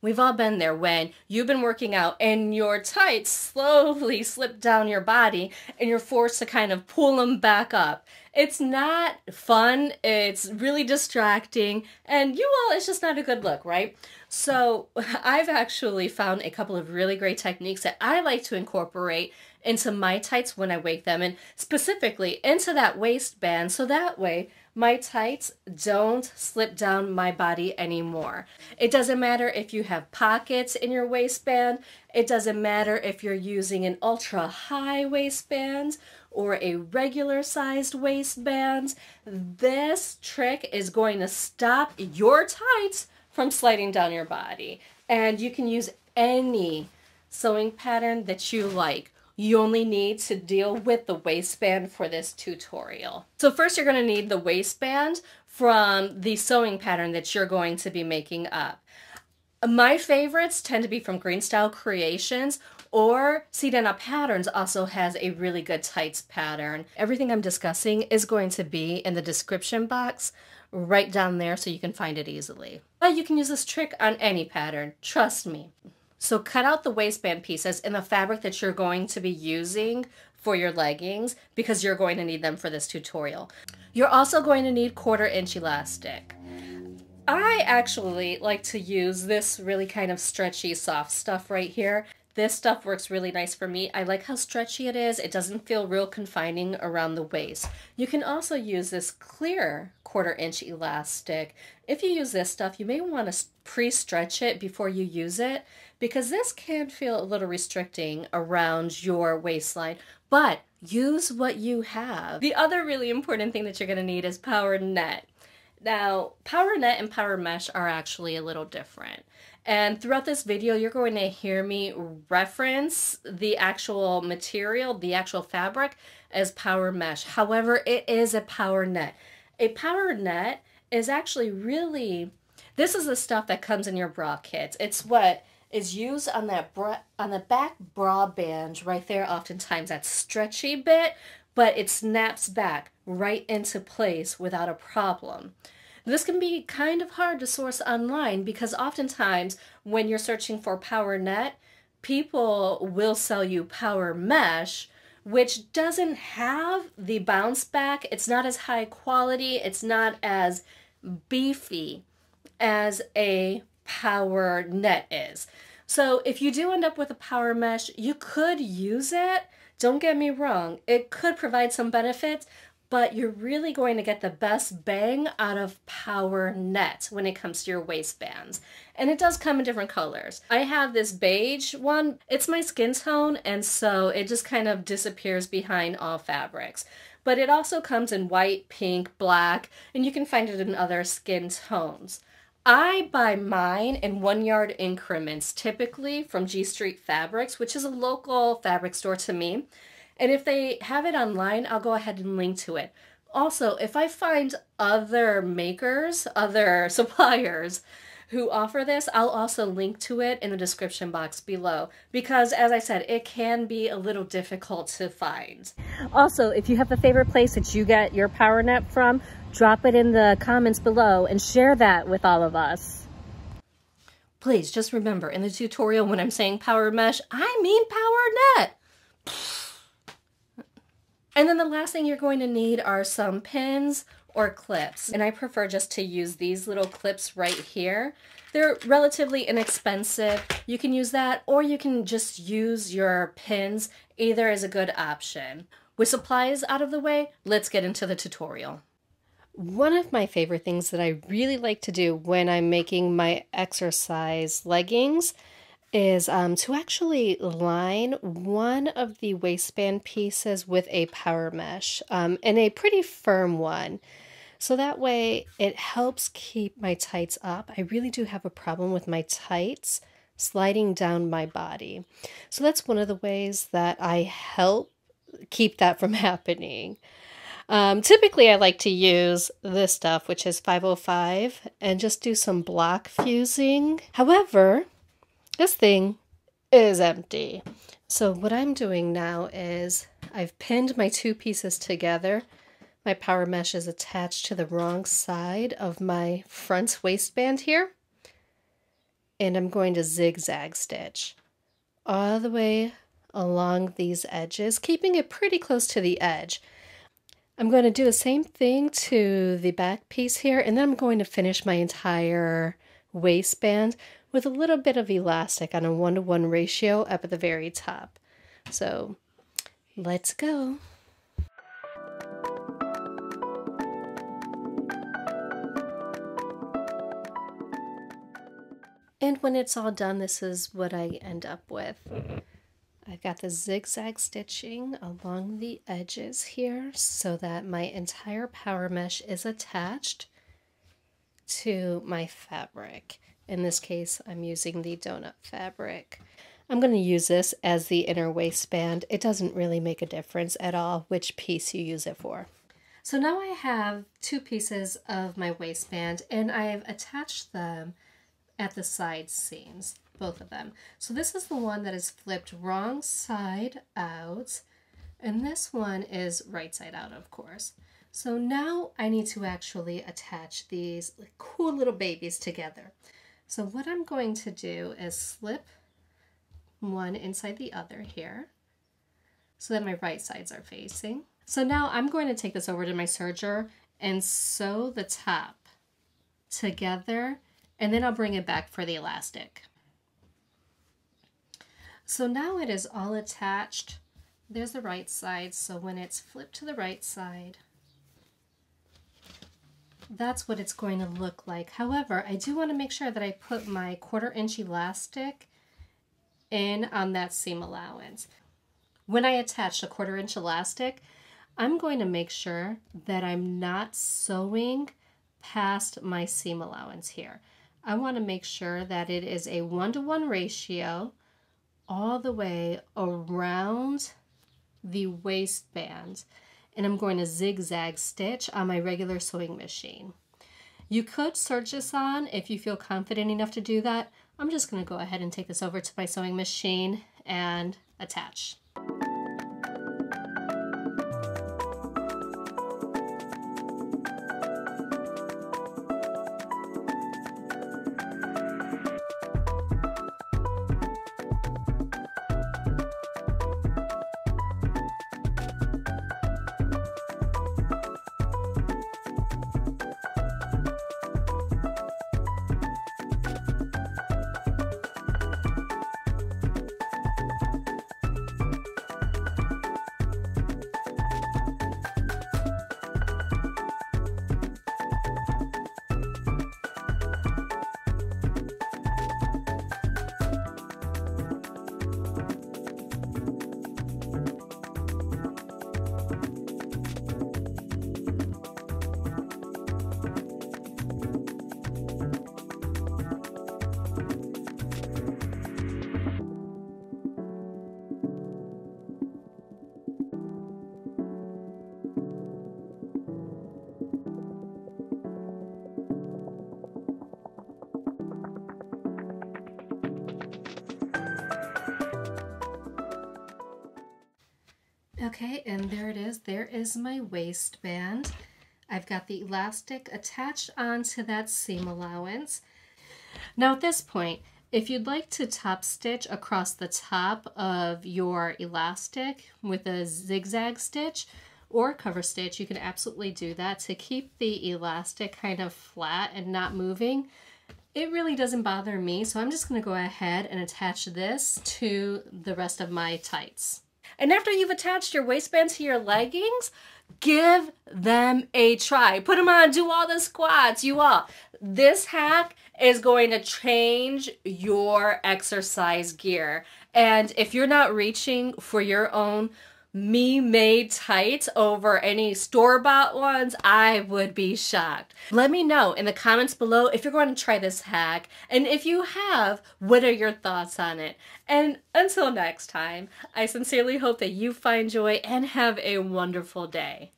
We've all been there when you've been working out and your tights slowly slip down your body and you're forced to kind of pull them back up. It's not fun, it's really distracting, and it's just not a good look, right? So I've actually found a couple of really great techniques that I like to incorporate into my tights when I wake them, and specifically into that waistband, so that way my tights don't slip down my body anymore. It doesn't matter if you have pockets in your waistband. It doesn't matter if you're using an ultra high waistband or a regular sized waistband. This trick is going to stop your tights from sliding down your body. And you can use any sewing pattern that you like. You only need to deal with the waistband for this tutorial. So first you're going to need the waistband from the sewing pattern that you're going to be making up. My favorites tend to be from Green Style Creations, or Sedana Patterns also has a really good tights pattern. Everything I'm discussing is going to be in the description box right down there so you can find it easily. But you can use this trick on any pattern, trust me. So cut out the waistband pieces in the fabric that you're going to be using for your leggings because you're going to need them for this tutorial. You're also going to need 1/4 inch elastic. I actually like to use this really kind of stretchy soft stuff right here. This stuff works really nice for me. I like how stretchy it is. It doesn't feel real confining around the waist. You can also use this clear 1/4 inch elastic. If you use this stuff, you may want to pre-stretch it before you use it because this can feel a little restricting around your waistline, but use what you have. The other really important thing that you're going to need is power net. Now, power net and power mesh are actually a little different. And throughout this video, you're going to hear me reference the actual material, the actual fabric, as power mesh. However, it is a power net. A power net is actually this is the stuff that comes in your bra kits. It's what is used on the back bra band right there, oftentimes that stretchy bit, but it snaps back right into place without a problem. This can be kind of hard to source online because oftentimes when you're searching for power net, people will sell you power mesh, which doesn't have the bounce back. It's not as high quality. It's not as beefy as a power net is. So if you do end up with a power mesh, you could use it. Don't get me wrong. It could provide some benefits, but you're really going to get the best bang out of power net when it comes to your waistbands. And it does come in different colors. I have this beige one. It's my skin tone, and so it just kind of disappears behind all fabrics. But it also comes in white, pink, black, and you can find it in other skin tones. I buy mine in 1 yard increments, typically from G Street Fabrics, which is a local fabric store to me. And if they have it online, I'll go ahead and link to it. Also, if I find other makers, other suppliers who offer this, I'll also link to it in the description box below. Because as I said, it can be a little difficult to find. Also, if you have a favorite place that you get your power net from, drop it in the comments below and share that with all of us. Please just remember, in the tutorial when I'm saying power mesh, I mean power net. And then the last thing you're going to need are some pins or clips. And I prefer just to use these little clips right here. They're relatively inexpensive. You can use that, or you can just use your pins. Either is a good option. With supplies out of the way, let's get into the tutorial. One of my favorite things that I really like to do when I'm making my exercise leggings is to actually line one of the waistband pieces with a power mesh, and a pretty firm one. So that way it helps keep my tights up. I really do have a problem with my tights sliding down my body. So that's one of the ways that I help keep that from happening. Typically I like to use this stuff, which is 505, and just do some block fusing. However, this thing is empty. So what I'm doing now is I've pinned my two pieces together. My power mesh is attached to the wrong side of my front waistband here. and I'm going to zigzag stitch all the way along these edges, keeping it pretty close to the edge. I'm going to do the same thing to the back piece here, and then I'm going to finish my entire waistband with a little bit of elastic on a 1-to-1 ratio up at the very top. So let's go. And when it's all done, this is what I end up with. I've got the zigzag stitching along the edges here so that my entire power mesh is attached to my fabric. In this case, I'm using the donut fabric. I'm going to use this as the inner waistband. It doesn't really make a difference at all which piece you use it for. So now I have two pieces of my waistband, and I have attached them at the side seams, both of them. So this is the one that is flipped wrong side out, and this one is right side out, of course. So now I need to actually attach these cool little babies together. So what I'm going to do is slip one inside the other here so that my right sides are facing. So now I'm going to take this over to my serger and sew the top together, and then I'll bring it back for the elastic. So now it is all attached. There's the right side, so when it's flipped to the right side, that's what it's going to look like. However, I do want to make sure that I put my 1/4 inch elastic in on that seam allowance. When I attach the 1/4 inch elastic, I'm going to make sure that I'm not sewing past my seam allowance here. I want to make sure that it is a 1-to-1 ratio all the way around the waistband, and I'm going to zigzag stitch on my regular sewing machine. You could serge this on if you feel confident enough to do that. I'm just going to go ahead and take this over to my sewing machine and attach. Okay, and there it is. There is my waistband. I've got the elastic attached onto that seam allowance. Now at this point, if you'd like to top stitch across the top of your elastic with a zigzag stitch or cover stitch, you can absolutely do that to keep the elastic kind of flat and not moving. It really doesn't bother me, so I'm just going to go ahead and attach this to the rest of my tights. And after you've attached your waistband to your leggings, give them a try. Put them on, do all the squats, you all. This hack is going to change your exercise gear. And if you're not reaching for your own me-made tights over any store-bought ones, I would be shocked. Let me know in the comments below if you're going to try this hack, and if you have, what are your thoughts on it? And until next time, I sincerely hope that you find joy and have a wonderful day.